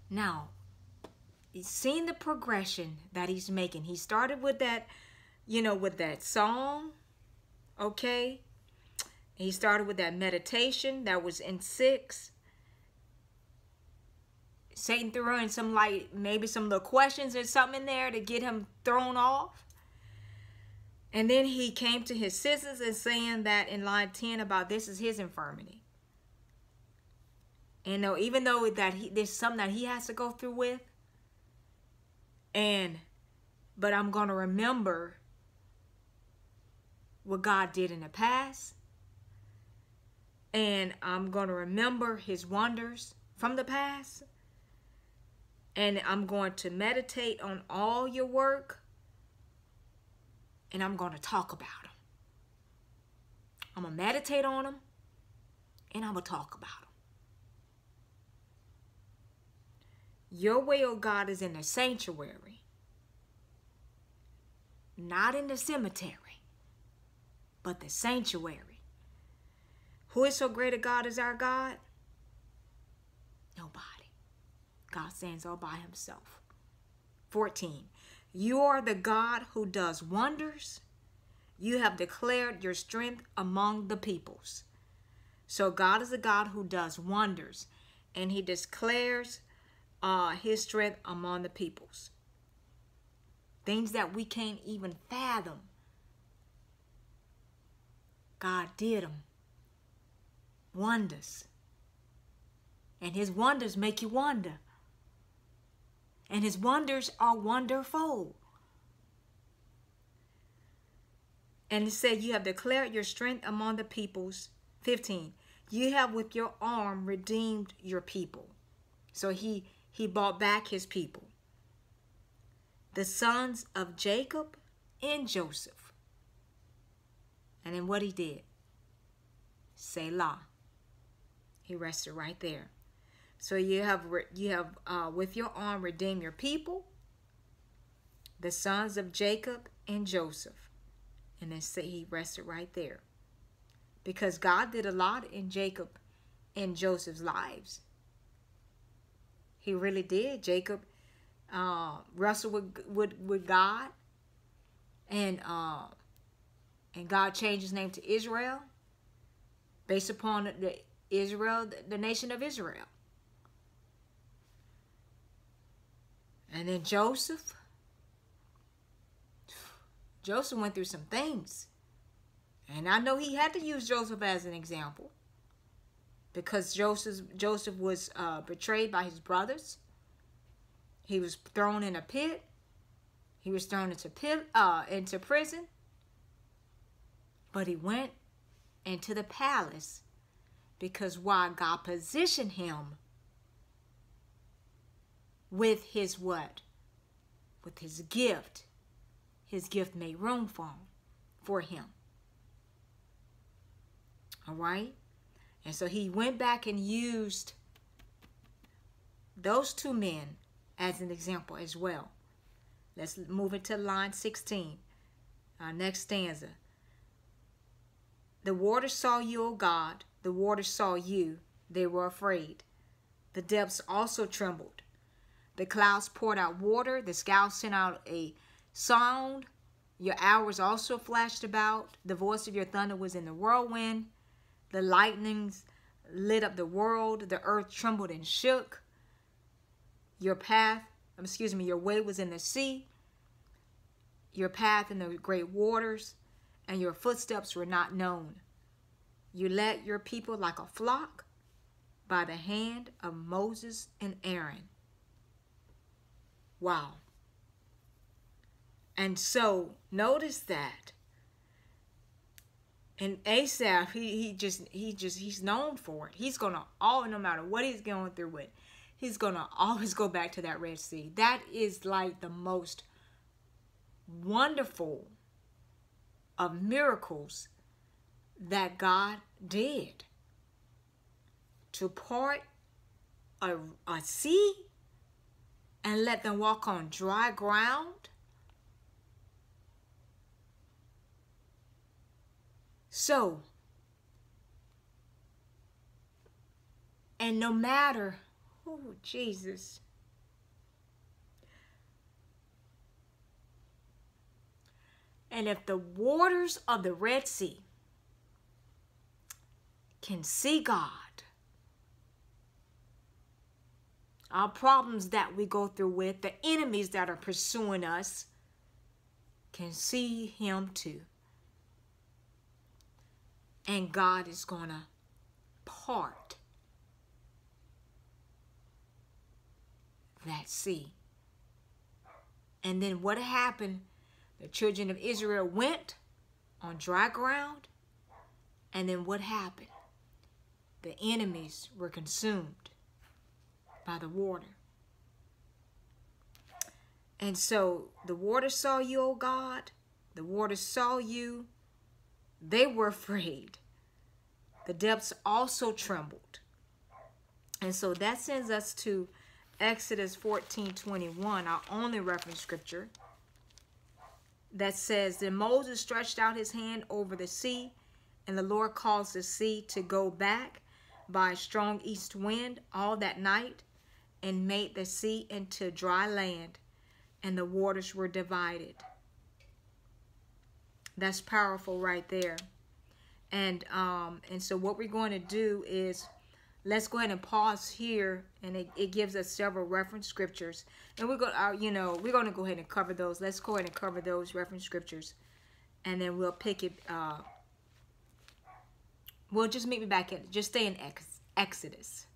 Now, he's seen the progression that he's making. He started with that, with that song, okay? He started with that meditation that was in 6. Satan threw in some, like, maybe some little questions or something in there to get him thrown off. And then he came to his senses and saying that in line 10 about this is his infirmity. And even though that there's something that he has to go through with, but I'm going to remember what God did in the past. And I'm going to remember his wonders from the past. And I'm going to meditate on all your work. And I'm going to talk about them. I'm going to meditate on them. And I'm going to talk about them. Your way, oh God, is in the sanctuary. Not in the cemetery. But the sanctuary. Who is so great a God as our God? Nobody. God stands all by himself. 14. You are the God who does wonders. You have declared your strength among the peoples. So God is a God who does wonders. And he declares his strength among the peoples. Things that we can't even fathom. God did them. Wonders. And his wonders make you wonder. And his wonders are wonderful. And it said, you have declared your strength among the peoples. 15. You have with your arm redeemed your people. So he bought back his people. The sons of Jacob and Joseph. And then what he did? Selah. He rested right there. So you have with your arm redeemed your people, the sons of Jacob and Joseph. And then say he rested right there. Because God did a lot in Jacob and Joseph's lives. He really did. Jacob wrestled with God. And God changed his name to Israel. Based upon the nation of Israel. And then Joseph went through some things. And I know he had to use Joseph as an example. Because Joseph was betrayed by his brothers. He was thrown in a pit. He was thrown into prison. But he went into the palace. Because why? God positioned him with his what? With his gift. His gift made room for him. All right? And so he went back and used those 2 men as an example as well. Let's move into line 16. Our next stanza. The waters saw you, O God. The waters saw you. They were afraid. The depths also trembled. The clouds poured out water. The skies sent out a sound. Your hours also flashed about. The voice of your thunder was in the whirlwind. The lightnings lit up the world. The earth trembled and shook. Your way was in the sea. Your path in the great waters. And your footsteps were not known. You led your people like a flock by the hand of Moses and Aaron. Wow. And so notice that. And Asaph, he's known for it. He's gonna no matter what he's going through with, he's gonna always go back to that Red Sea. That is like the most wonderful of miracles that God did. To part a sea and let them walk on dry ground. So, and no matter, oh Jesus, And if the waters of the Red Sea can see God, our problems that we go through with, the enemies that are pursuing us, can see him too. And God is going to part that sea. And then what happened? The children of Israel went on dry ground. And then what happened? The enemies were consumed by the water. And so the water saw you, O God. The water saw you. They were afraid. The depths also trembled. And so that sends us to Exodus 14:21, our only reference scripture, that says, Then Moses stretched out his hand over the sea, and the Lord caused the sea to go back by a strong east wind all that night, and made the sea into dry land, and the waters were divided. That's powerful right there. And so what we're going to do is, let's go ahead and pause here, and it gives us several reference scriptures, and we're going to, we're going to go ahead and cover those. Let's go ahead and cover those reference scriptures, and then we'll pick it. We'll just meet me back at, just stay in Exodus.